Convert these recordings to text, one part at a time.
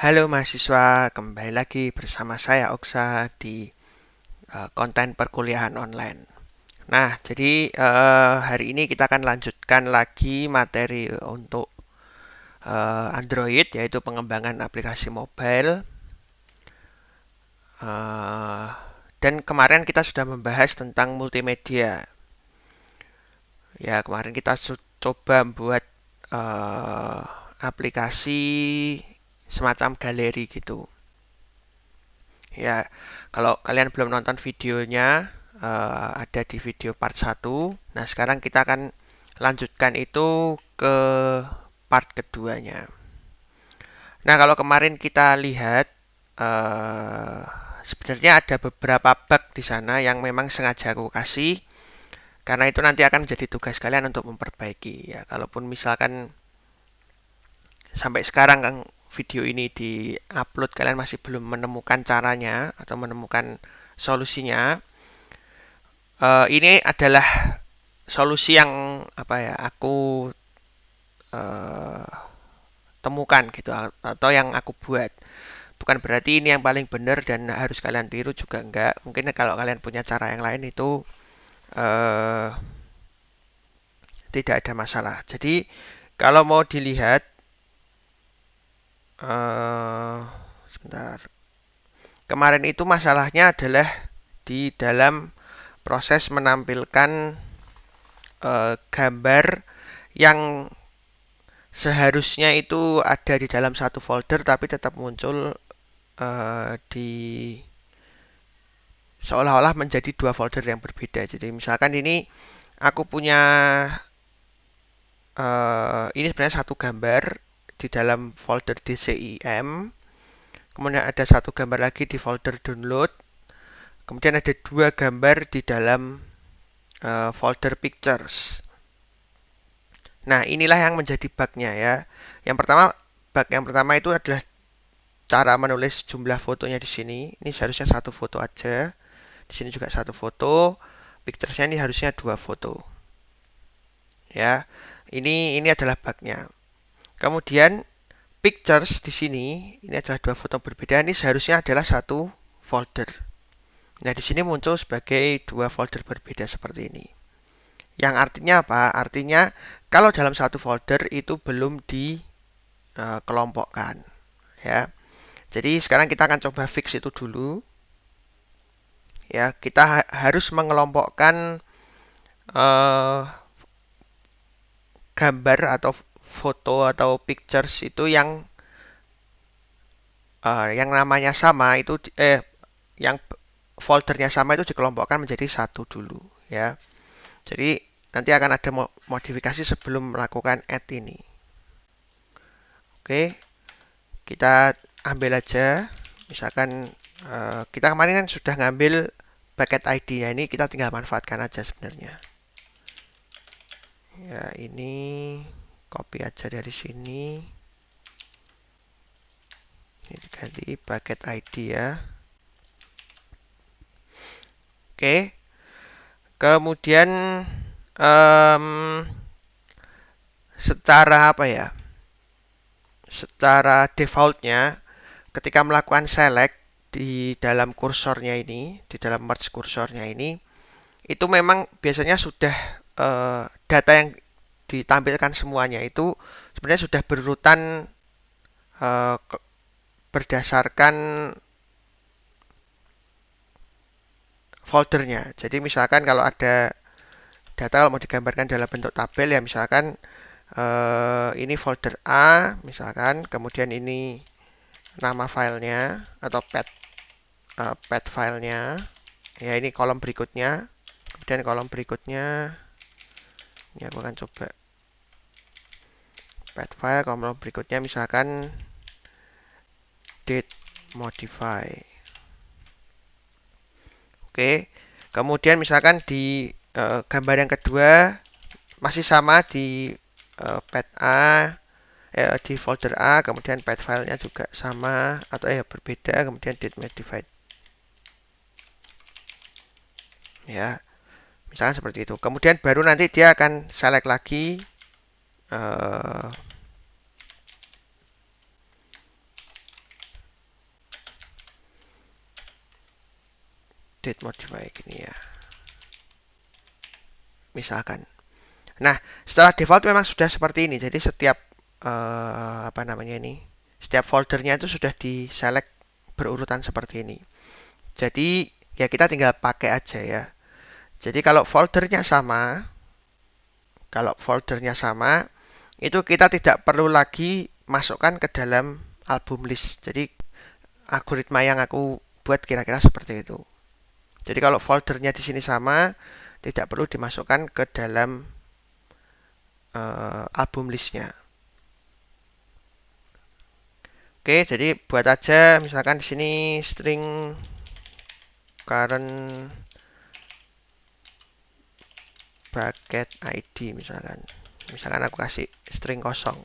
Halo mahasiswa, kembali lagi bersama saya Oksa di konten perkuliahan online. Nah, jadi hari ini kita akan lanjutkan lagi materi untuk Android, yaitu pengembangan aplikasi mobile. Eh, dan kemarin kita sudah membahas tentang multimedia. Ya, kemarin kita coba membuat eh, aplikasi semacam galeri gitu. Ya, kalau kalian belum nonton videonya, ada di video part 1. Nah, sekarang kita akan lanjutkan itu ke part keduanya. Nah, kalau kemarin kita lihat, eh, sebenarnya ada beberapa bug di sana yang memang sengaja aku kasih, karena itu nanti akan menjadi tugas kalian untuk memperbaiki. Ya, kalaupun misalkan sampai sekarang kan video ini di-upload kalian masih belum menemukan caranya atau menemukan solusinya, ini adalah solusi yang apa ya aku uh, temukan gitu atau yang aku buat. Bukan berarti ini yang paling benar dan harus kalian tiru juga enggak. Mungkin kalau kalian punya cara yang lain itu uh, tidak ada masalah. Jadi kalau mau dilihat, uh, sebentar. Kemarin itu masalahnya adalah di dalam proses menampilkan gambar yang seharusnya itu ada di dalam satu folder tapi tetap muncul di seolah-olah menjadi dua folder yang berbeda. Jadi misalkan ini aku punya ini sebenarnya satu gambar di dalam folder DCIM, kemudian ada satu gambar lagi di folder download, kemudian ada dua gambar di dalam folder pictures. Nah, inilah yang menjadi bugnya ya. Bug yang pertama itu adalah cara menulis jumlah fotonya di sini. Ini seharusnya satu foto aja. Di sini juga satu foto. Picturesnya ini harusnya dua foto. Ya, ini adalah bugnya. Kemudian pictures di sini ini adalah dua foto berbeda. Ini seharusnya adalah satu folder. Nah, di sini muncul sebagai dua folder berbeda seperti ini. Yang artinya apa? Artinya kalau dalam satu folder itu belum dikelompokkan. Ya. Jadi sekarang kita akan coba fix itu dulu. Ya, kita harus mengelompokkan uh, gambar atau foto atau pictures itu yang namanya sama itu yang foldernya sama itu dikelompokkan menjadi satu dulu ya. Jadi nanti akan ada modifikasi sebelum melakukan add ini. Oke, kita ambil aja. Misalkan kita kemarin kan sudah ngambil paket ID ya, ini kita tinggal manfaatkan aja sebenarnya. Ya, ini copy aja dari sini. Ini ganti paket ID ya. Oke. Kemudian um, secara apa ya? Secara defaultnya ketika melakukan select di dalam kursornya ini, di dalam merge kursornya ini, itu memang biasanya sudah data yang ditampilkan semuanya itu sebenarnya sudah berurutan uh, berdasarkan foldernya. Jadi misalkan kalau ada data kalau mau digambarkan dalam bentuk tabel ya misalkan ini folder A misalkan, kemudian ini nama filenya atau path filenya. Ya ini kolom berikutnya, kemudian kolom berikutnya ini aku akan coba path file, kolom berikutnya misalkan date modify. Oke, kemudian misalkan di gambar yang kedua masih sama di path A, di folder A, kemudian path filenya juga sama atau berbeda, kemudian date modified. Ya, misalkan seperti itu. Kemudian baru nanti dia akan select lagi uh, date modify gini ya. Misalkan. Nah, setelah default memang sudah seperti ini. Jadi setiap apa namanya ini? Setiap foldernya itu sudah di select berurutan seperti ini. Jadi ya kita tinggal pakai aja ya. Jadi kalau foldernya sama, itu kita tidak perlu lagi masukkan ke dalam album list. Jadi algoritma yang aku buat kira-kira seperti itu. Jadi kalau foldernya di sini sama, tidak perlu dimasukkan ke dalam album listnya. Oke, jadi buat aja misalkan di sini string current bucket ID misalkan. Misalkan aku kasih string kosong.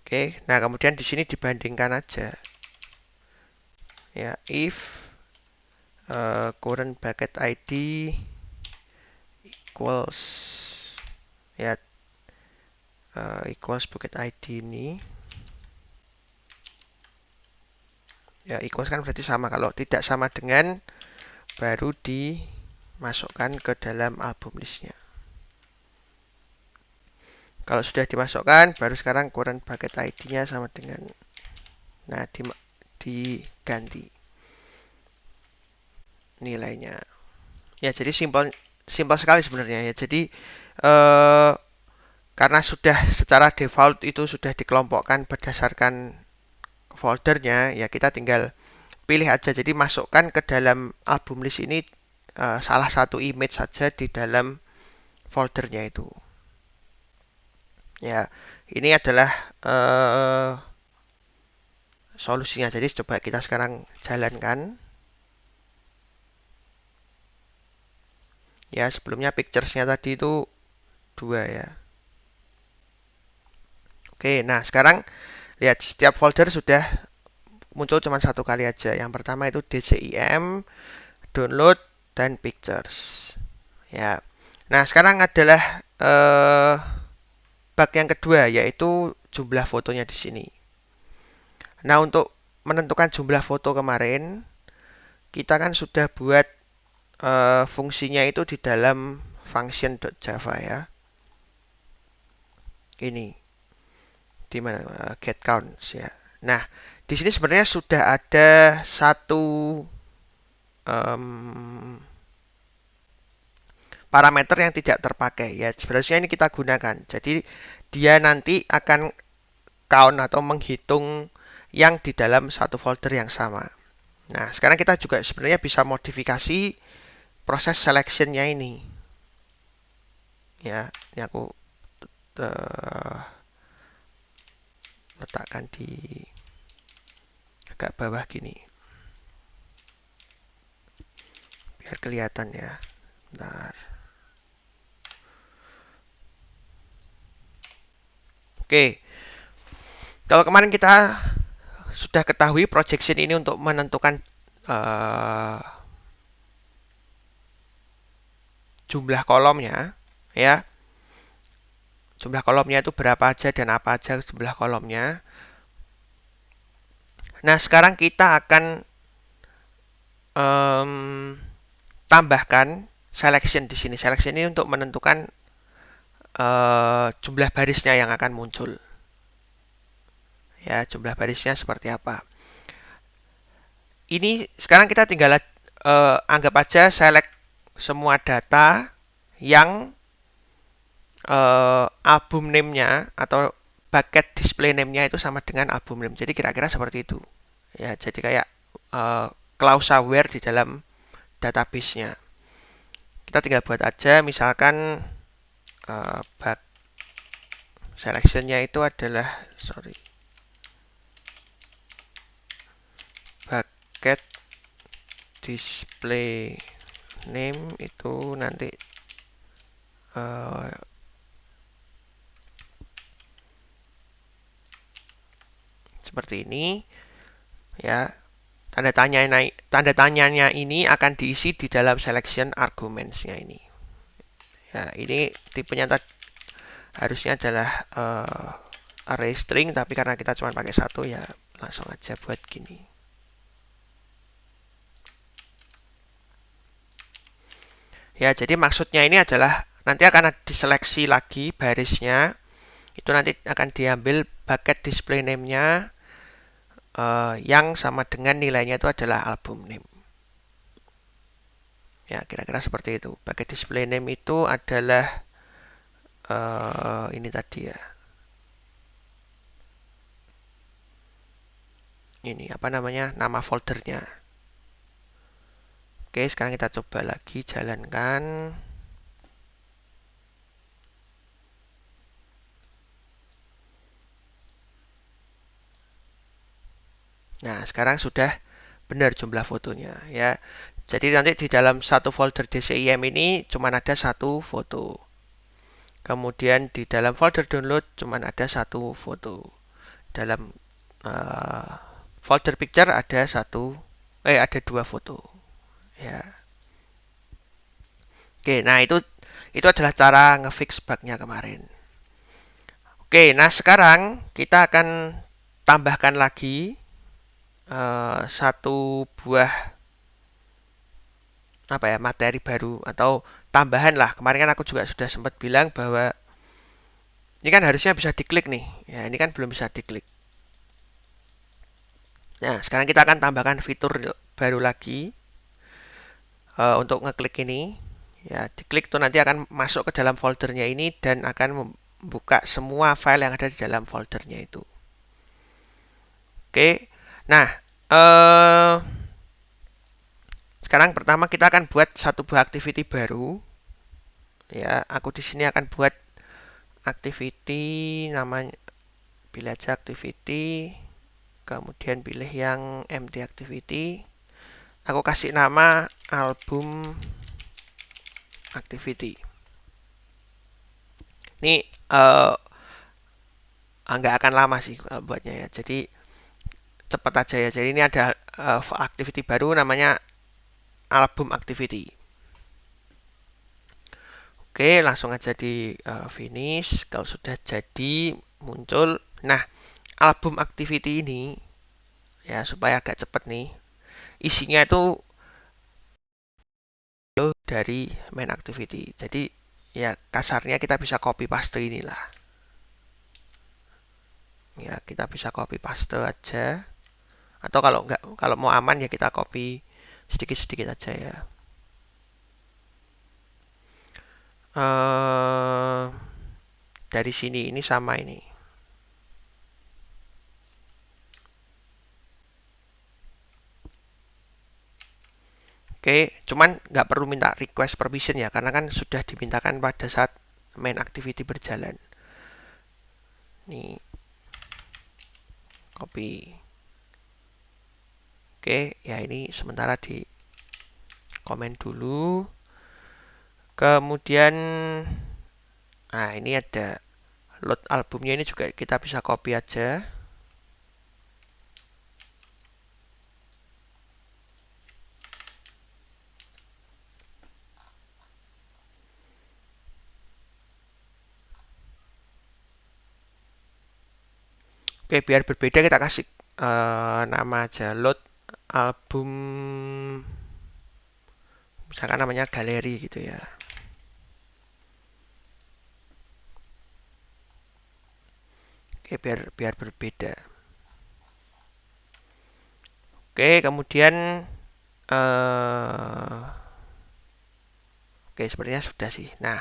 Oke, nah kemudian di sini dibandingkan aja. Ya, if current bucket ID equals ya equals bucket ID ini ya equals kan berarti sama. Kalau tidak sama dengan baru dimasukkan ke dalam album listnya. Kalau sudah dimasukkan baru sekarang current bucket ID-nya sama dengan nah diganti nilainya. Ya jadi simpel sekali sebenarnya ya. Jadi karena sudah secara default itu sudah dikelompokkan berdasarkan foldernya, ya kita tinggal pilih aja. Jadi masukkan ke dalam album list ini salah satu image saja di dalam foldernya itu. Ya, ini adalah solusinya. Jadi coba kita sekarang jalankan. Ya, sebelumnya pictures-nya tadi itu 2 ya. Oke, nah sekarang lihat setiap folder sudah muncul cuma satu kali aja. Yang pertama itu DCIM, download, dan pictures. Ya. Nah, sekarang adalah bug yang kedua yaitu jumlah fotonya di sini. Nah, untuk menentukan jumlah foto kemarin, kita kan sudah buat fungsinya itu di dalam function.java ya. Ini di mana get counts ya. Nah, di sini sebenarnya sudah ada satu parameter yang tidak terpakai ya. Sebenarnya ini kita gunakan. Jadi dia nanti akan count atau menghitung yang di dalam satu folder yang sama. Nah, sekarang kita juga sebenarnya bisa modifikasi proses selection-nya ini. Ya, ini aku letakkan di agak bawah gini. Biar kelihatan ya. Bentar. Oke. Kalau kemarin kita sudah ketahui projection ini untuk menentukan jumlah kolomnya, ya. Jumlah kolomnya itu berapa aja dan apa aja jumlah kolomnya. Nah, sekarang kita akan tambahkan selection di sini. Selection ini untuk menentukan jumlah barisnya yang akan muncul. Ya, jumlah barisnya seperti apa. Ini sekarang kita tinggal anggap aja select semua data yang album name-nya atau bucket display name-nya itu sama dengan album name. Jadi kira-kira seperti itu. Ya, jadi kayak klausa where di dalam database-nya. Kita tinggal buat aja misalkan selection-nya itu adalah bucket display name itu nanti seperti ini ya. Tanda tanyanya ini akan diisi di dalam selection arguments-nya ini. Ya, ini tipenya harusnya adalah array string, tapi karena kita cuma pakai satu ya langsung aja buat gini. Ya, jadi maksudnya ini adalah nanti akan diseleksi lagi barisnya. Itu nanti akan diambil bucket display name-nya yang sama dengan nilainya itu adalah album name. Ya, kira-kira seperti itu. Bucket display name itu adalah ini tadi ya. Ini apa namanya? Nama foldernya. Oke, sekarang kita coba lagi jalankan. Nah, sekarang sudah benar jumlah fotonya ya. Jadi nanti di dalam satu folder DCIM ini cuma ada satu foto. Kemudian di dalam folder download cuma ada satu foto. Dalam uh, folder picture ada dua foto. Ya. Oke, nah itu adalah cara ngefix bugnya kemarin. Oke, nah sekarang kita akan tambahkan lagi satu buah apa ya materi baru atau tambahan lah. Kemarin kan aku juga sudah sempat bilang bahwa ini kan harusnya bisa diklik nih. Ya, ini kan belum bisa diklik. Nah, sekarang kita akan tambahkan fitur baru lagi untuk ngeklik ini. Ya, diklik tuh nanti akan masuk ke dalam foldernya ini dan akan membuka semua file yang ada di dalam foldernya itu. Oke. Nah, sekarang pertama kita akan buat satu buah activity baru. Ya, aku di sini akan buat activity namanya, pilih aja activity, kemudian pilih yang empty activity. Aku kasih nama album activity. Ini nggak akan lama sih buatnya ya. Jadi cepat aja ya. Jadi ini ada activity baru namanya album activity. Oke, langsung aja di finish. Kalau sudah jadi muncul. Nah, album activity ini ya supaya agak cepat nih. Isinya itu dari main activity. Jadi ya kasarnya kita bisa copy paste inilah. Ya, kita bisa copy paste aja. Atau kalau mau aman ya kita copy sedikit-sedikit aja ya. Dari sini ini sama ini. Oke, cuman nggak perlu minta request permission ya, karena kan sudah dimintakan pada saat main activity berjalan. Nih, copy. Oke, ya ini sementara di komen dulu. Kemudian, nah ini ada load albumnya ini juga kita bisa copy aja. Oke, biar berbeda kita kasih nama aja load album, misalkan namanya galeri gitu ya. Oke, biar berbeda. Oke, kemudian oke, sepertinya sudah sih. Nah,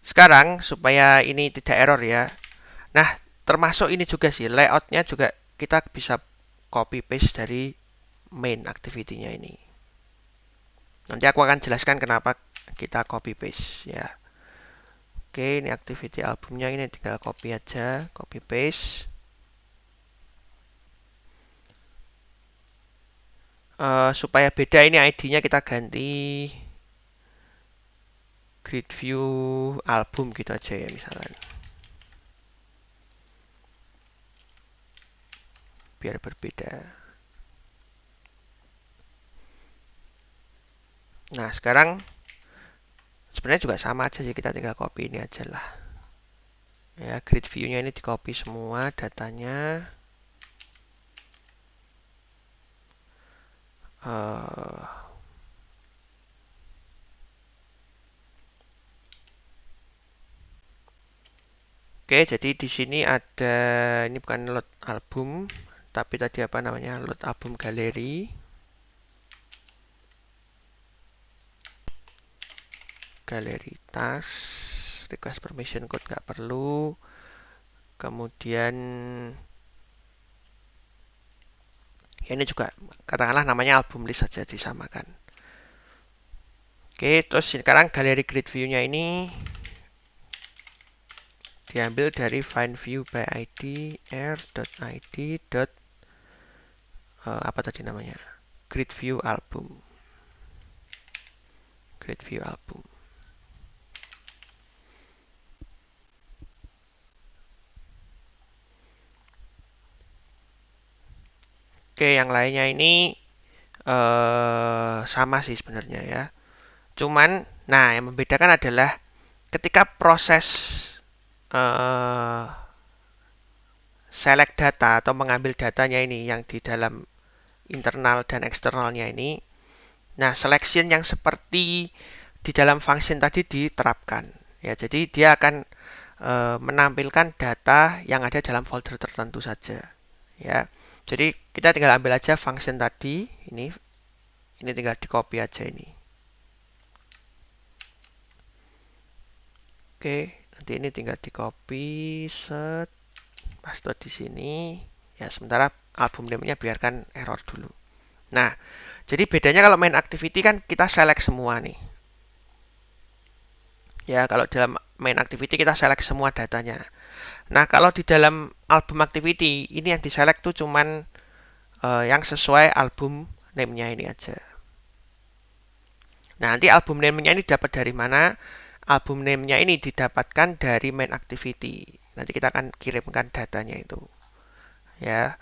sekarang supaya ini tidak error ya. Nah, termasuk ini juga sih, layoutnya juga kita bisa copy paste dari main activity-nya ini. Nanti aku akan jelaskan kenapa kita copy paste ya. Oke, ini activity albumnya ini tinggal copy aja, copy paste. Supaya beda ini ID-nya kita ganti grid view album gitu aja ya misalkan. Biar berbeda. Nah, sekarang sebenarnya juga sama aja sih, kita tinggal copy ini aja lah. Ya, grid view-nya ini di copy semua datanya. Oke, jadi di sini ada, ini bukan load album, tapi tadi apa namanya, load album galeri. Galeri tas, request permission code nggak perlu. Kemudian ya ini juga katakanlah namanya album list saja disamakan. Oke, terus sekarang galeri grid view-nya ini diambil dari find view by id r.id. Apa tadi namanya? Grid view album. Grid view album. Oke, yang lainnya ini sama sih sebenarnya ya. Cuman, nah yang membedakan adalah ketika proses select data atau mengambil datanya ini yang di dalam internal dan eksternalnya ini. Nah, selection yang seperti di dalam function tadi diterapkan. Ya, jadi dia akan menampilkan data yang ada dalam folder tertentu saja. Ya, jadi kita tinggal ambil aja function tadi ini tinggal di copy aja ini. Oke, nanti ini tinggal di copy, set, paste di sini. Ya, sementara album name-nya biarkan error dulu. Nah, jadi bedanya kalau main activity kan kita select semua nih. Ya, kalau dalam main activity kita select semua datanya. Nah, kalau di dalam album activity ini yang diselect tuh cuman yang sesuai album name-nya ini aja. Nah, nanti album name-nya ini dapat dari mana? Album name-nya ini didapatkan dari main activity. Nanti kita akan kirimkan datanya itu. Ya.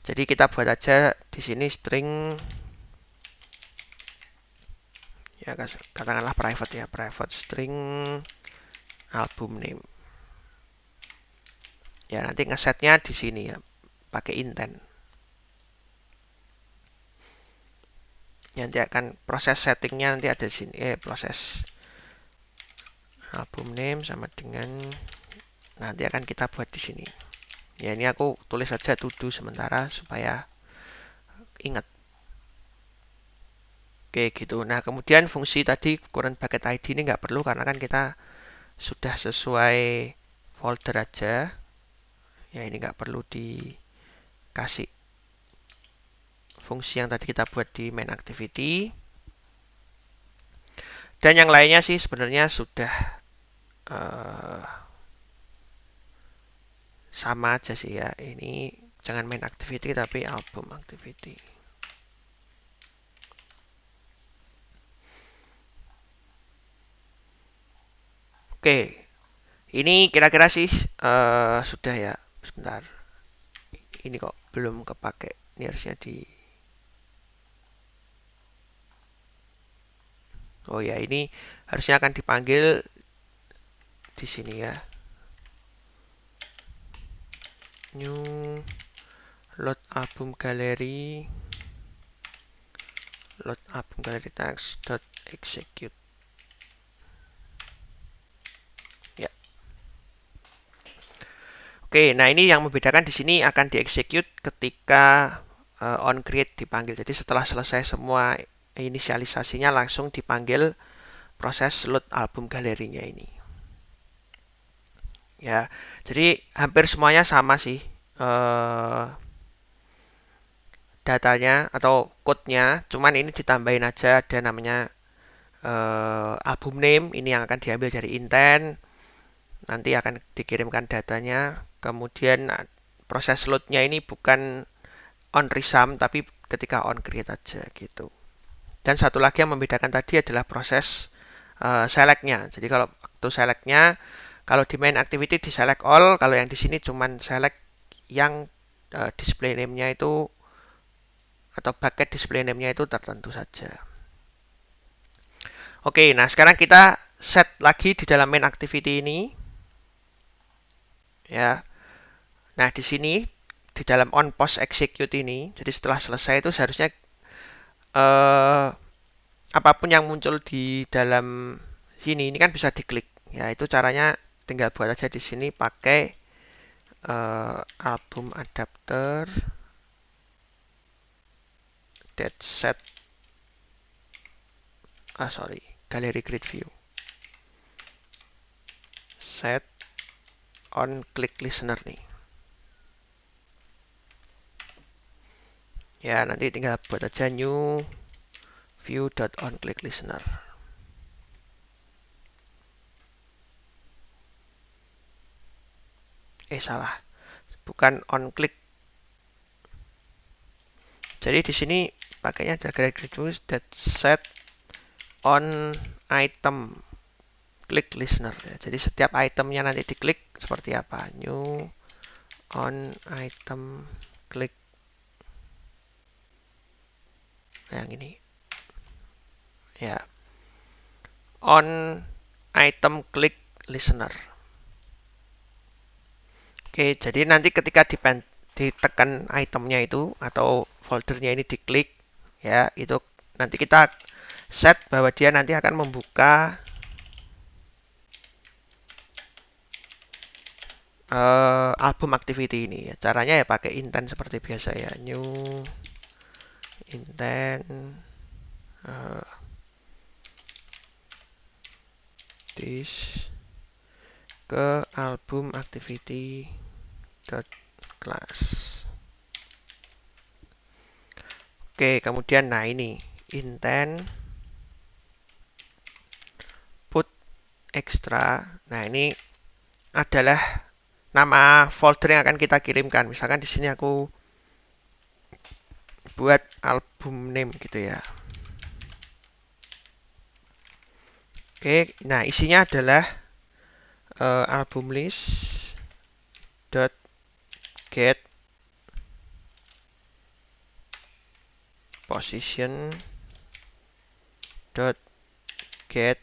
Jadi kita buat aja di sini string ya katakanlah private ya, private string album name. Ya, nanti ngesetnya di sini ya, pakai intent. Nanti akan proses settingnya nanti ada di sini. Proses album name sama dengan nanti akan kita buat di sini. Ya, ini aku tulis saja to do sementara supaya ingat. Oke, gitu. Nah, kemudian fungsi tadi current bucket ID ini nggak perlu karena kan kita sudah sesuai folder aja. Ya, ini nggak perlu dikasih fungsi yang tadi kita buat di main activity. Dan yang lainnya sih sebenarnya sudah sama aja sih ya. Ini jangan main activity tapi album activity. Oke, ini kira-kira sih sudah ya. Sebentar, ini kok belum kepake. Ini harusnya di. Oh ya, ini harusnya akan dipanggil di sini ya. New load album gallery text dot execute. Ya. Oke, nah ini yang membedakan di sini akan diexecute ketika on create dipanggil. Jadi setelah selesai semua inisialisasinya langsung dipanggil proses load album galerinya ini. Ya, jadi hampir semuanya sama sih datanya atau code-nya. Cuman ini ditambahin aja ada namanya album name. Ini yang akan diambil dari intent. Nanti akan dikirimkan datanya. Kemudian proses load-nya ini bukan on resum tapi ketika on create aja gitu. Dan satu lagi yang membedakan tadi adalah proses select-nya. Jadi kalau waktu select-nya kalau di main activity di select all, kalau yang di sini cuman select yang display name-nya itu atau bucket display name-nya itu tertentu saja. Oke, nah sekarang kita set lagi di dalam main activity ini. ya. Nah, di sini di dalam on post execute ini, jadi setelah selesai itu seharusnya eh, apapun yang muncul di dalam sini ini kan bisa diklik. Ya, itu caranya tinggal buat aja di sini pakai album adapter that set gallery grid view set on click listener nih. Ya, nanti tinggal buat aja new view.onClickListener. Salah. Bukan on click. Jadi di sini pakainya ada gallery view that set on item click listener. Ya, jadi setiap itemnya nanti diklik seperti apa? New on item click. Yang ini. Ya. On item click listener. Oke, jadi nanti ketika ditekan itemnya itu atau foldernya ini diklik, ya itu nanti kita set bahwa dia nanti akan membuka album activity ini. Ya, caranya ya pakai intent seperti biasa ya, new intent this ke album activity dot class. Oke, kemudian nah ini intent put extra. Nah, ini adalah nama folder yang akan kita kirimkan. Misalkan di sini aku buat album name gitu ya. Oke, nah isinya adalah album list dot get position dot get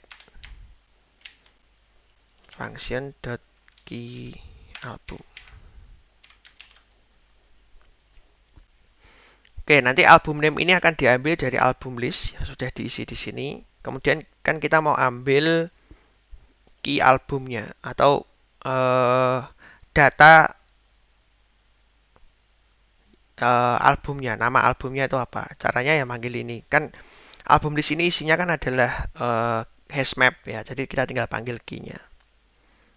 function dot key album. Oke, nanti album name ini akan diambil dari album list yang sudah diisi di sini. Kemudian kan kita mau ambil key albumnya atau data albumnya, nama albumnya itu apa? Caranya ya manggil ini. Kan album list ini isinya kan adalah hash map ya. Jadi kita tinggal panggil key-nya.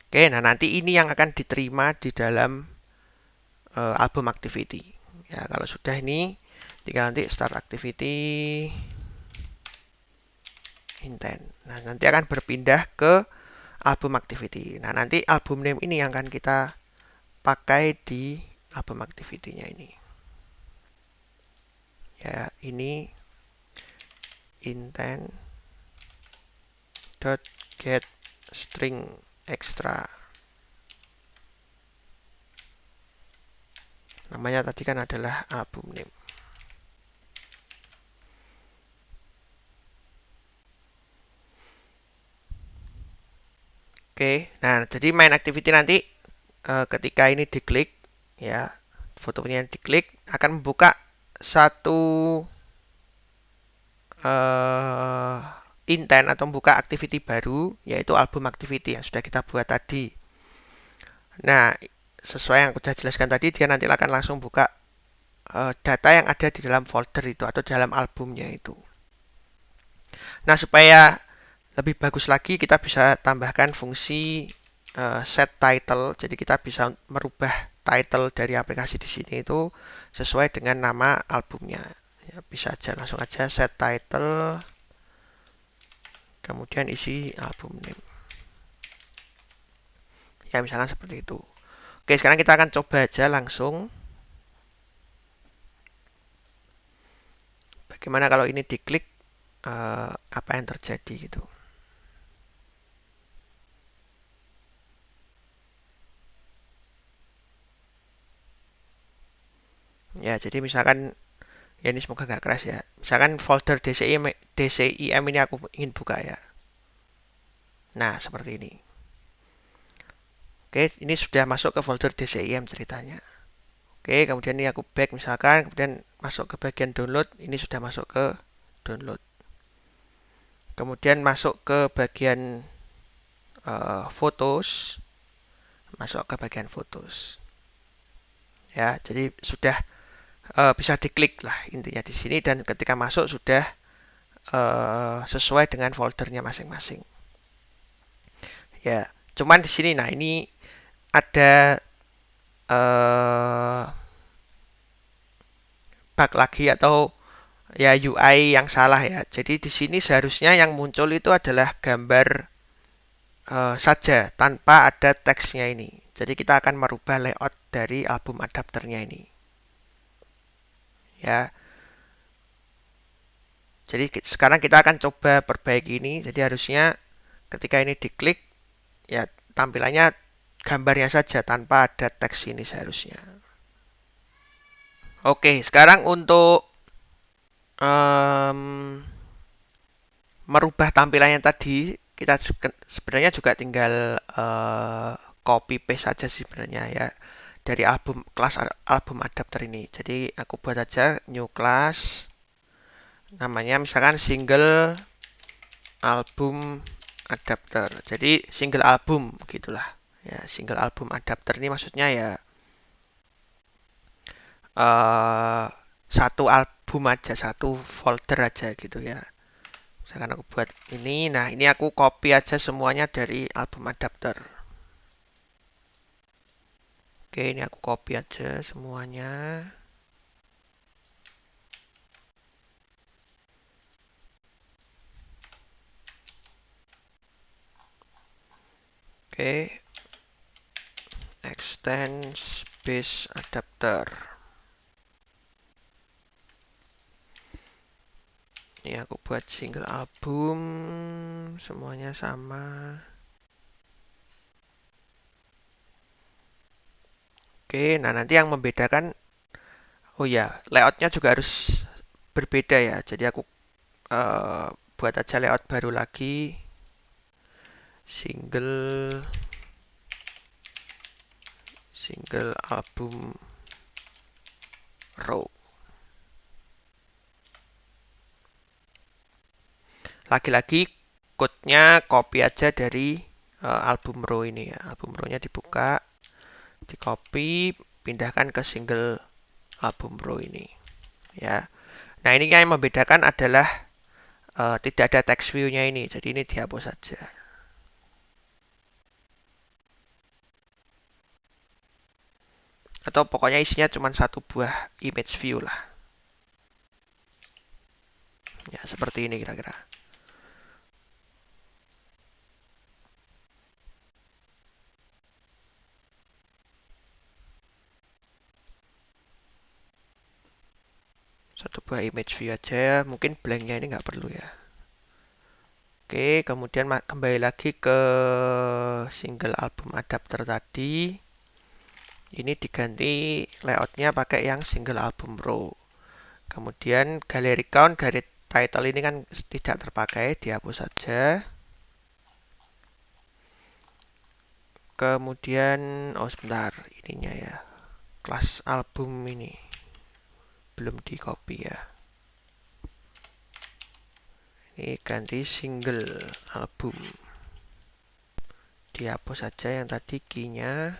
Oke, nah nanti ini yang akan diterima di dalam album activity. Ya, kalau sudah ini tinggal nanti start activity intent. Nah, nanti akan berpindah ke album activity. Nah, nanti album name ini yang akan kita pakai di album activity-nya ini. Ya, ini intent dot get string extra. Namanya tadi kan adalah album name. Oke, nah jadi main activity nanti ketika ini diklik ya, fotonya diklik akan membuka satu intent atau membuka activity baru yaitu album activity yang sudah kita buat tadi. Nah, sesuai yang sudah jelaskan tadi dia nanti akan langsung buka data yang ada di dalam folder itu atau dalam albumnya itu. Nah, supaya lebih bagus lagi kita bisa tambahkan fungsi set title. Jadi kita bisa merubah title dari aplikasi di sini itu sesuai dengan nama albumnya. Ya, bisa aja langsung aja set title kemudian isi album name. Ya, misalkan seperti itu. Oke, sekarang kita akan coba aja langsung. Bagaimana kalau ini diklik apa yang terjadi gitu. Ya, jadi misalkan ya ini semoga nggak crash ya. Misalkan folder DCIM ini aku ingin buka ya. Nah, seperti ini. Oke, ini sudah masuk ke folder DCIM ceritanya. Oke, kemudian ini aku back misalkan, kemudian masuk ke bagian download, ini sudah masuk ke download. Kemudian masuk ke bagian fotos, masuk ke bagian fotos. Ya, jadi sudah bisa diklik lah intinya di sini dan ketika masuk sudah sesuai dengan foldernya masing-masing. Ya, cuman di sini, nah ini ada bug lagi atau ya UI yang salah ya. Jadi di sini seharusnya yang muncul itu adalah gambar saja tanpa ada teksnya ini. Jadi kita akan merubah layout dari album adapternya ini. Ya. Jadi sekarang kita akan coba perbaiki ini. Jadi harusnya ketika ini diklik ya tampilannya gambarnya saja tanpa ada teks ini seharusnya. Oke, sekarang untuk merubah tampilannya tadi, kita sebenarnya juga tinggal copy paste saja sih sebenarnya ya dari kelas album adapter ini. Jadi aku buat aja new class, namanya misalkan single album adapter. Jadi single album gitulah. Ya, single album adapter ini maksudnya ya satu album aja, satu folder aja gitu ya. Misalkan aku buat ini, nah ini aku copy aja semuanya dari album adapter. Oke, ini aku copy aja semuanya. Oke, extend space adapter. Ini aku buat single album, semuanya sama. Oke, nah nanti yang membedakan, oh ya, layoutnya juga harus berbeda ya. Jadi aku buat aja layout baru lagi, single album row. Lagi-lagi code-nya copy aja dari album row ini ya. Album row-nya dibuka, di copy, pindahkan ke single album row ini ya. Nah, ini yang membedakan adalah tidak ada text view-nya ini. Jadi ini dihapus saja. Atau pokoknya isinya cuma satu buah image view lah. Ya, seperti ini kira-kira. Satu buah image view aja, mungkin blanknya ini nggak perlu ya. Oke, kemudian kembali lagi ke single album adapter tadi. Ini diganti layoutnya pakai yang single album row. Kemudian gallery count dari title ini kan tidak terpakai, dihapus saja. Kemudian, oh sebentar, ininya ya, kelas album ini belum di copy ya. Ini ganti single album. Dihapus saja yang tadi key-nya.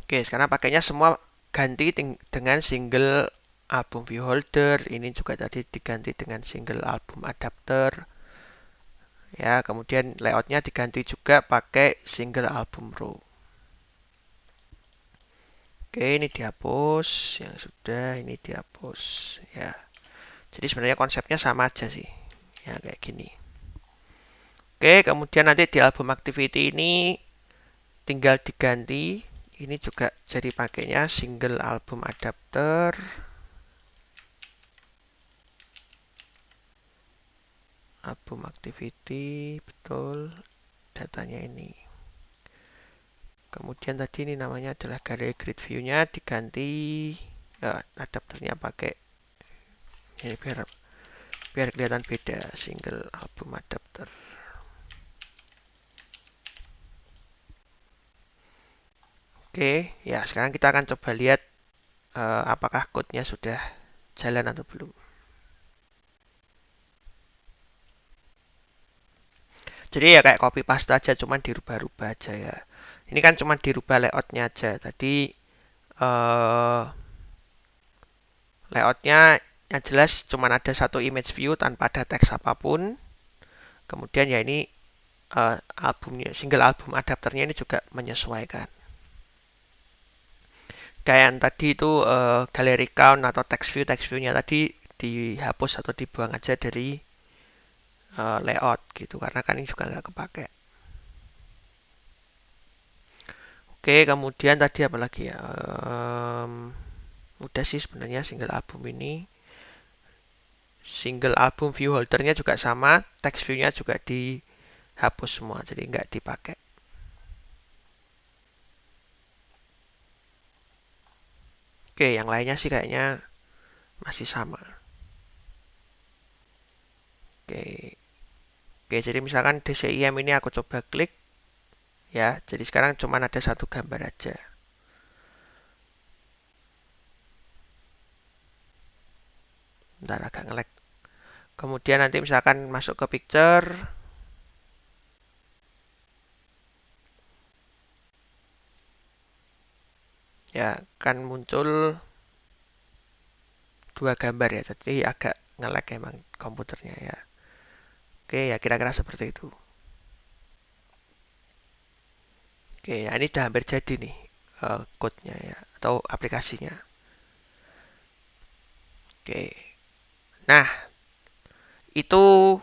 Oke, sekarang pakainya semua ganti dengan single album view holder. Ini juga tadi diganti dengan single album adapter. Ya, kemudian layoutnya diganti juga pakai single album row. Oke, ini dihapus. Yang sudah ini dihapus. Ya, jadi sebenarnya konsepnya sama aja sih. Ya, kayak gini. Oke, kemudian nanti di album activity ini tinggal diganti. Ini juga jadi pakainya single album adapter. Album activity, betul. Datanya ini. Kemudian tadi ini namanya adalah galeri grid view-nya diganti adapternya pakai ini biar kelihatan beda, single album adapter. Oke, ya sekarang kita akan coba lihat apakah code-nya sudah jalan atau belum. Jadi ya kayak copy paste aja, cuman dirubah-rubah aja ya. Ini kan cuman dirubah layoutnya aja. Tadi layoutnya yang jelas cuman ada satu image view tanpa ada teks apapun. Kemudian ya ini albumnya, single album adapternya ini juga menyesuaikan. Kayak yang tadi itu gallery count atau text view-nya tadi dihapus atau dibuang aja dari layout gitu karena kan ini juga nggak kepake. Oke, kemudian tadi apa lagi ya? Udah sih sebenarnya single album ini. Single album view holdernya juga sama, text view-nya juga dihapus semua, jadi nggak dipakai. Oke, yang lainnya sih kayaknya masih sama. Oke, oke jadi misalkan DCIM ini aku coba klik, ya, jadi sekarang cuma ada satu gambar aja. Bentar agak nge-lag. Kemudian nanti misalkan masuk ke picture, ya kan muncul dua gambar ya, jadi agak nge-lag emang komputernya ya. Oke, ya kira-kira seperti itu. Oke, ya ini udah hampir jadi nih code-nya ya, atau aplikasinya. Oke, nah itu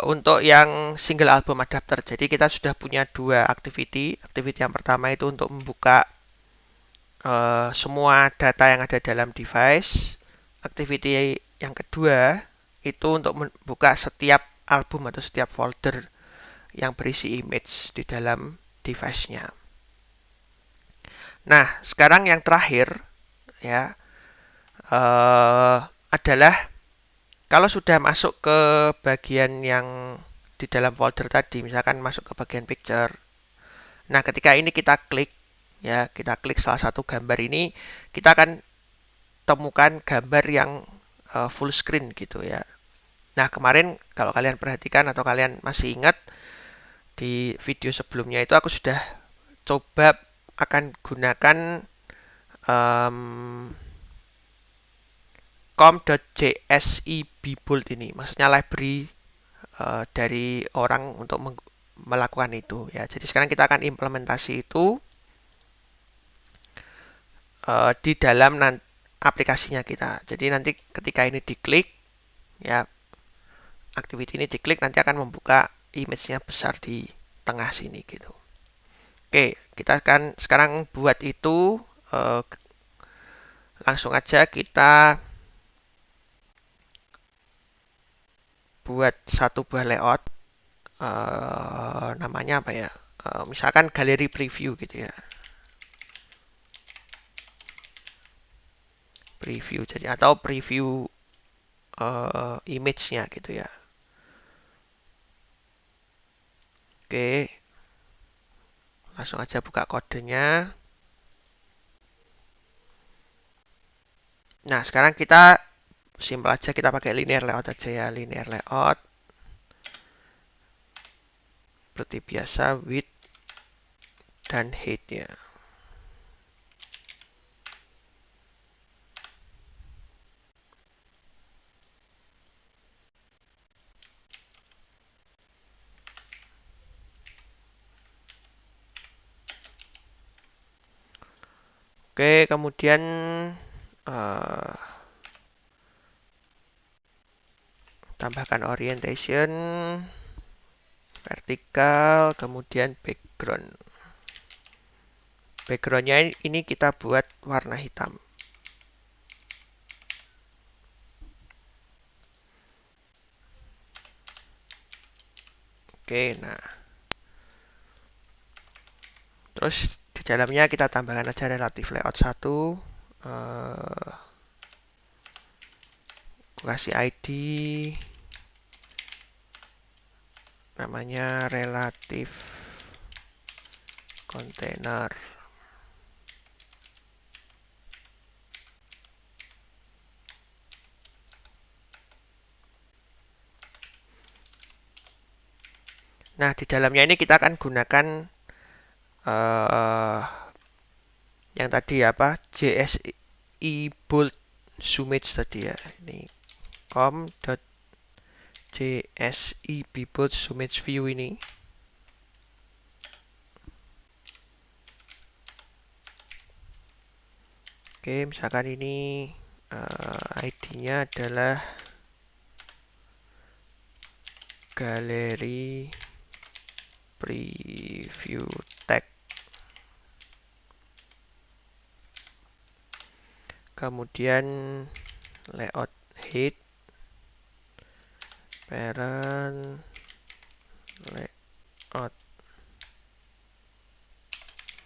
untuk yang single album adapter. Jadi kita sudah punya dua activity. Activity yang pertama itu untuk membuka semua data yang ada dalam device. Activity yang kedua itu untuk membuka setiap album atau setiap folder yang berisi image di dalam device-nya. Nah, sekarang yang terakhir ya adalah kalau sudah masuk ke bagian yang di dalam folder tadi, misalkan masuk ke bagian picture. Nah, ketika ini kita klik, ya kita klik salah satu gambar ini, kita akan temukan gambar yang full screen gitu ya. Nah, kemarin kalau kalian perhatikan atau kalian masih ingat di video sebelumnya itu aku sudah coba akan gunakan um, com.jsibold ini, maksudnya library dari orang untuk melakukan itu ya. Jadi sekarang kita akan implementasi itu di dalam aplikasinya kita. Jadi nanti ketika ini diklik ya, activity ini diklik nanti akan membuka image-nya besar di tengah sini gitu. Oke, kita akan sekarang buat itu langsung aja kita buat satu buah layout namanya apa ya? Misalkan galeri preview gitu ya. Preview jadi atau preview image-nya gitu ya. Oke, langsung aja buka kodenya. Nah, sekarang kita simpel aja kita pakai linear layout aja ya, linear layout. Seperti biasa width dan height ya. Oke, kemudian uh, tambahkan orientation vertikal, kemudian background. Backgroundnya ini kita buat warna hitam. Oke, nah Terus di dalamnya kita tambahkan aja relatif layout 1. Kasih ID namanya relatif container. Nah, di dalamnya ini kita akan gunakan yang tadi apa? JSI bold zoomage tadi ya. Ini com.jsi bold zoomage view ini. Oke, misalkan ini ID-nya adalah galeri preview tag. Kemudian layout head, parent, layout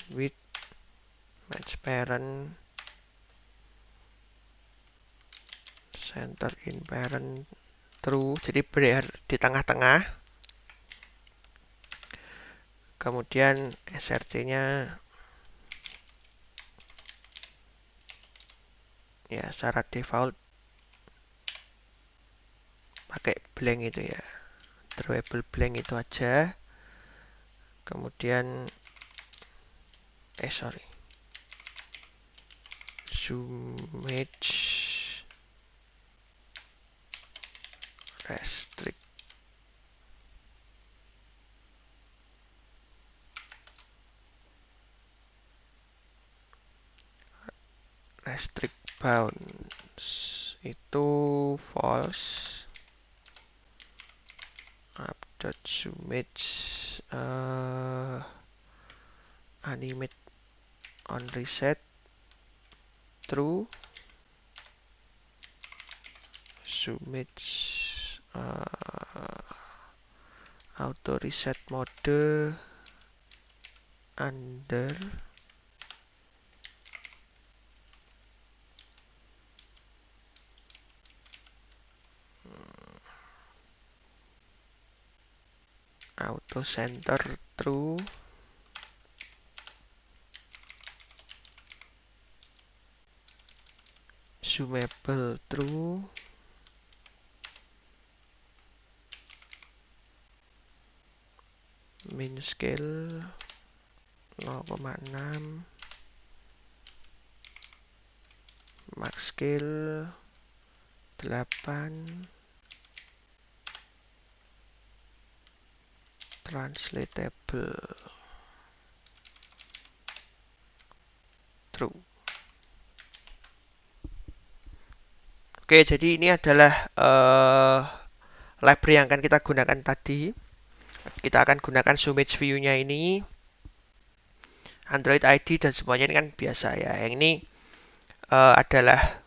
width, match parent, center in parent, true, jadi berada di tengah-tengah. Kemudian src-nya ya secara default pakai blank itu ya, drawable blank itu aja. Kemudian zoomage restrict bounds itu false. Zoomage animate on reset true. Zoomage auto reset mode under auto center true. Zoomable true. Min scale 0,6, max scale 8, translatable true. Oke, jadi ini adalah library yang akan kita gunakan tadi. Kita akan gunakan zoomage view-nya ini, Android ID dan semuanya ini kan biasa ya. Yang ini adalah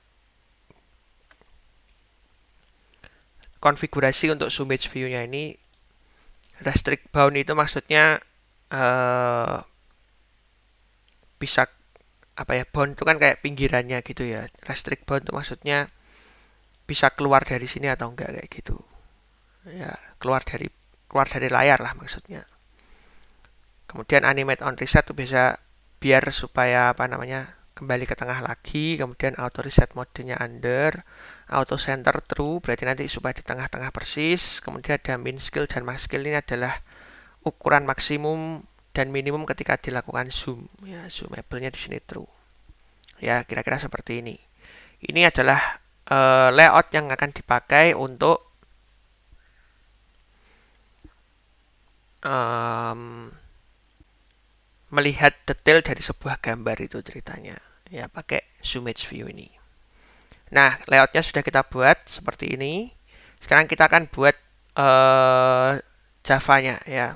konfigurasi untuk zoomage view-nya ini. Restrict bound itu maksudnya bisa apa ya, bound itu kan kayak pinggirannya gitu ya. Restrict bound itu maksudnya bisa keluar dari sini atau enggak kayak gitu. Ya, keluar dari layar lah maksudnya. Kemudian animate on reset itu bisa biar supaya apa namanya kembali ke tengah lagi. Kemudian auto reset modenya under, auto center true berarti nanti supaya di tengah-tengah persis. Kemudian ada min scale dan max scale, ini adalah ukuran maksimum dan minimum ketika dilakukan zoom. Ya, zoomable-nya di sini true. Ya, kira-kira seperti ini. Ini adalah layout yang akan dipakai untuk melihat detail dari sebuah gambar itu ceritanya. Ya, pakai zoomage view ini. Nah, layoutnya sudah kita buat seperti ini. Sekarang kita akan buat Java-nya ya.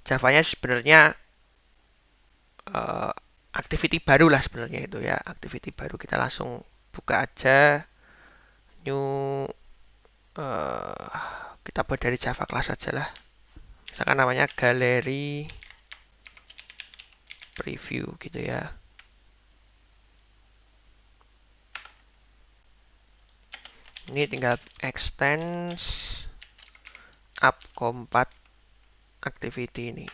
Java-nya sebenarnya activity baru lah sebenarnya itu ya. Activity baru, kita langsung buka aja. New kita buat dari Java class aja lah. Misalkan namanya galeri preview gitu ya. Ini tinggal extend up compat activity ini.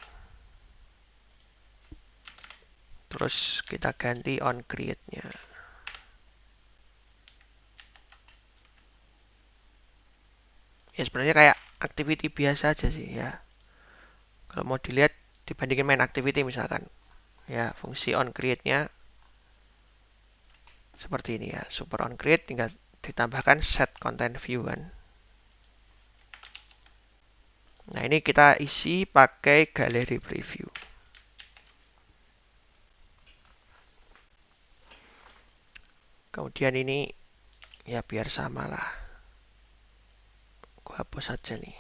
Terus kita ganti on create-nya. Ya sebenarnya kayak activity biasa aja sih ya. Kalau mau dilihat dibandingin main activity misalkan. Ya, fungsi on create-nya seperti ini ya. Super on create tinggal ditambahkan set content view kan. Nah, ini kita isi pakai gallery preview. Kemudian ini ya biar sama lah. Gua hapus saja nih.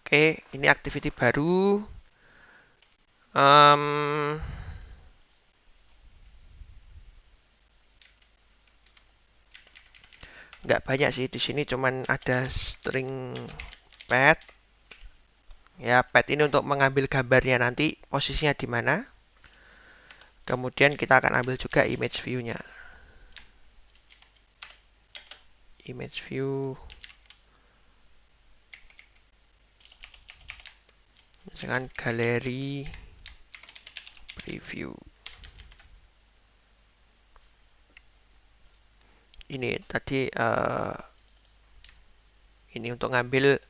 Oke, ini activity baru. Nggak banyak sih di sini, cuman ada string pet. Ya, pet ini untuk mengambil gambarnya nanti posisinya di mana. Kemudian kita akan ambil juga image view-nya. Image view. Misalkan gallery preview. Ini tadi ini untuk ngambil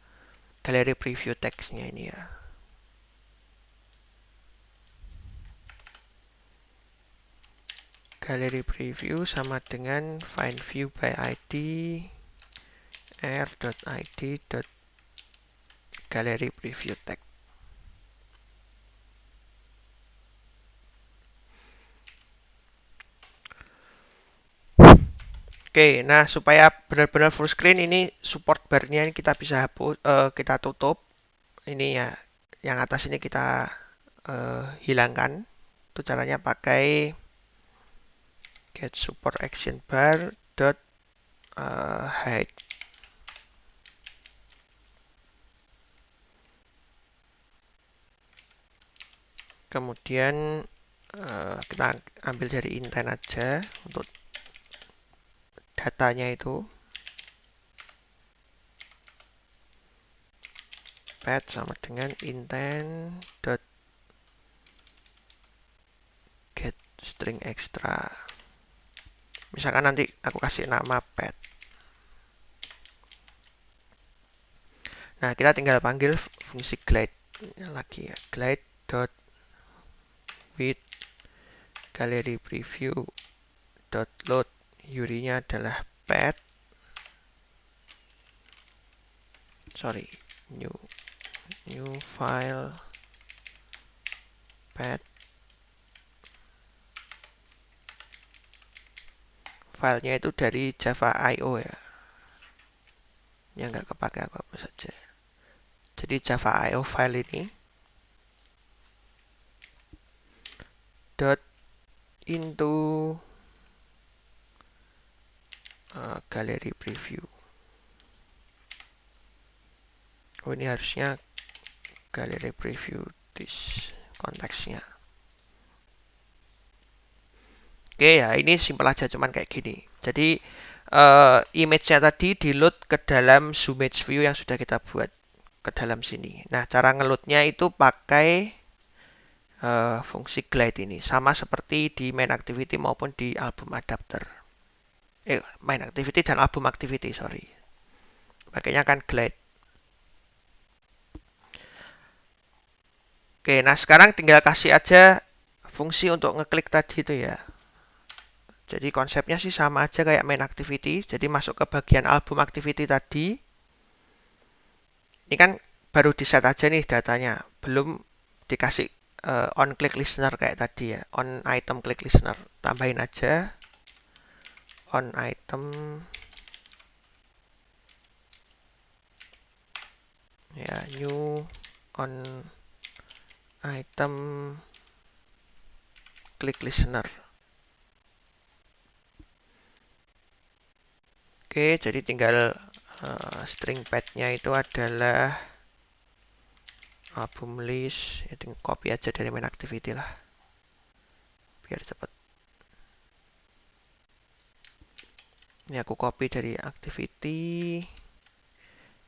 gallery preview teksnya ini ya. Gallery preview sama dengan find view by id r.id.gallery preview text. Oke, nah supaya benar-benar full screen ini support bar-nya ini kita bisa hapus, kita tutup. Ini ya, yang atas ini kita hilangkan. Itu caranya pakai get support action bar dot hide. Kemudian kita ambil dari intent aja untuk datanya itu. Pet sama dengan intent dot get string extra. Misalkan nanti aku kasih nama pet. Nah, kita tinggal panggil fungsi glide lagi ya. Glide dot with gallery preview dot load. URI-nya adalah pet. Sorry, new file pet. Filenya itu dari Java IO ya. Yang nggak kepake aku hapus saja. Jadi Java IO file ini dot into gallery preview. Oh, ini harusnya gallery preview this konteksnya. Oke ya, ini simpel aja cuman kayak gini. Jadi image-nya tadi di load ke dalam zoomage view yang sudah kita buat ke dalam sini. Nah, cara ngeloadnya itu pakai fungsi glide ini, sama seperti di main activity maupun di album adapter. Main activity dan album activity, sorry. Pakainya kan glide. Oke, nah sekarang tinggal kasih aja fungsi untuk ngeklik tadi itu ya. Jadi konsepnya sih sama aja kayak main activity. Jadi masuk ke bagian album activity tadi. Ini kan baru di set aja nih datanya. Belum dikasih on click listener kayak tadi ya. On item click listener. Tambahin aja on item ya, new on item click listener. Oke, jadi tinggal String path-nya itu adalah album list. Ya, tinggal copy aja dari main activity lah, biar cepet. Ini aku copy dari activity.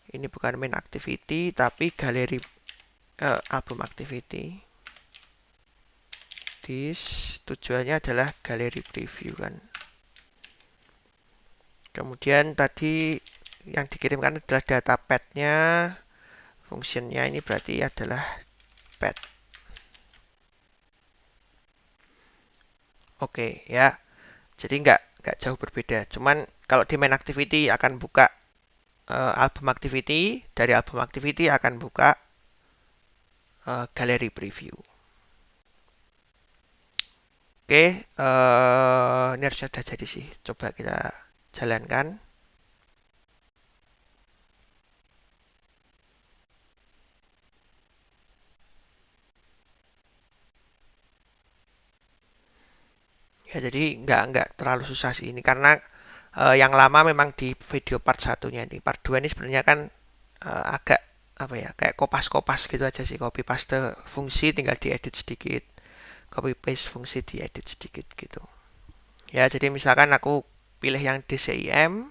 Ini bukan main activity, tapi galeri album activity. This tujuannya adalah galeri preview kan. Kemudian tadi yang dikirimkan adalah data path-nya. Fungsinya ini berarti adalah path. Oke ya. Jadi nggak jauh berbeda. Cuman kalau di main activity akan buka album activity, dari album activity akan buka galeri preview. Oke, ini harusnya sudah jadi sih. Coba kita jalankan. Ya, jadi nggak terlalu susah sih ini karena yang lama memang di video part satunya ini. Part 2 ini sebenarnya kan agak apa ya, kayak kopas-kopas gitu aja sih, copy paste fungsi tinggal diedit sedikit. Copy paste fungsi diedit sedikit gitu. Ya, jadi misalkan aku pilih yang DCIM.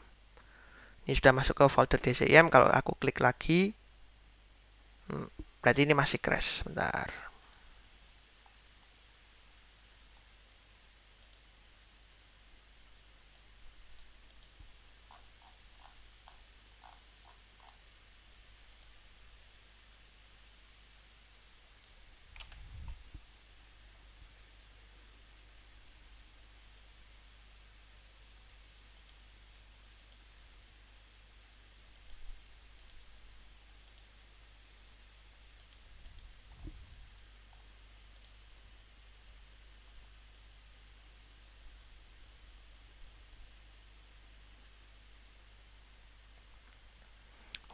Ini sudah masuk ke folder DCIM, kalau aku klik lagi berarti ini masih crash. Bentar.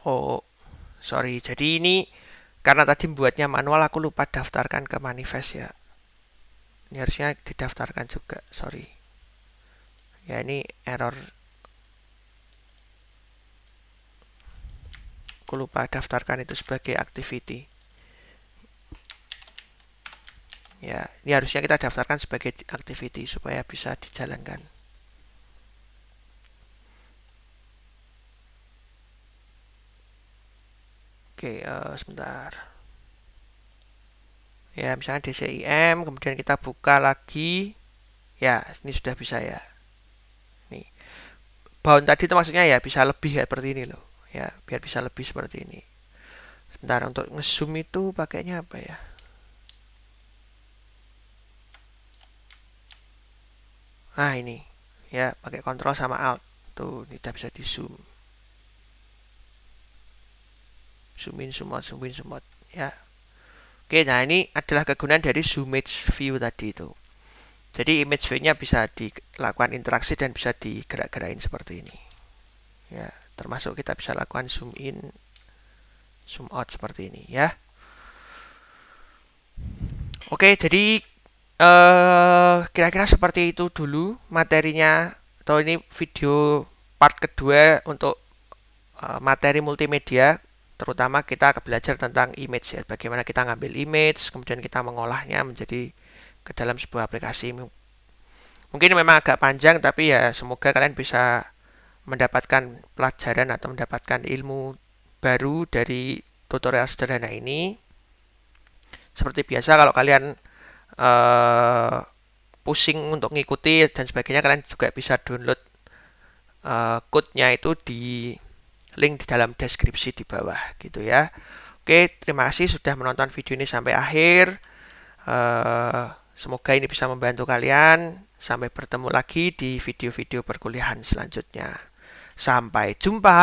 Oh, sorry. Jadi ini karena tadi buatnya manual, aku lupa daftarkan ke manifest ya. Ini harusnya didaftarkan juga, sorry. Ya, ini error. Aku lupa daftarkan itu sebagai activity. Ya, ini harusnya kita daftarkan sebagai activity supaya bisa dijalankan. Oke, sebentar. Ya, misalnya DCIM, kemudian kita buka lagi. Ya, ini sudah bisa ya. Nih, bound tadi itu maksudnya ya bisa lebih ya, seperti ini loh. Ya, biar bisa lebih seperti ini. Sebentar, untuk nge-zoom itu pakainya apa ya? Nah, ini. Ya, pakai Ctrl sama Alt. Tuh, tidak bisa di zoom. Zoom in, zoom out, zoom in, zoom out. Ya. Oke, nah ini adalah kegunaan dari zoom image view tadi itu. Jadi image view-nya bisa dilakukan interaksi dan bisa digerak-gerakin seperti ini. Ya, termasuk kita bisa lakukan zoom in, zoom out seperti ini ya. Oke, jadi kira-kira seperti itu dulu materinya, atau ini video part kedua untuk materi multimedia, terutama kita belajar tentang image ya, bagaimana kita ngambil image, kemudian kita mengolahnya menjadi ke dalam sebuah aplikasi. Mungkin memang agak panjang, tapi ya semoga kalian bisa mendapatkan pelajaran atau mendapatkan ilmu baru dari tutorial sederhana ini. Seperti biasa, kalau kalian pusing untuk ngikuti dan sebagainya, kalian juga bisa download code-nya itu di link di dalam deskripsi di bawah gitu ya. Oke, terima kasih sudah menonton video ini sampai akhir. Semoga ini bisa membantu kalian. Sampai bertemu lagi di video-video perkuliahan selanjutnya. Sampai jumpa.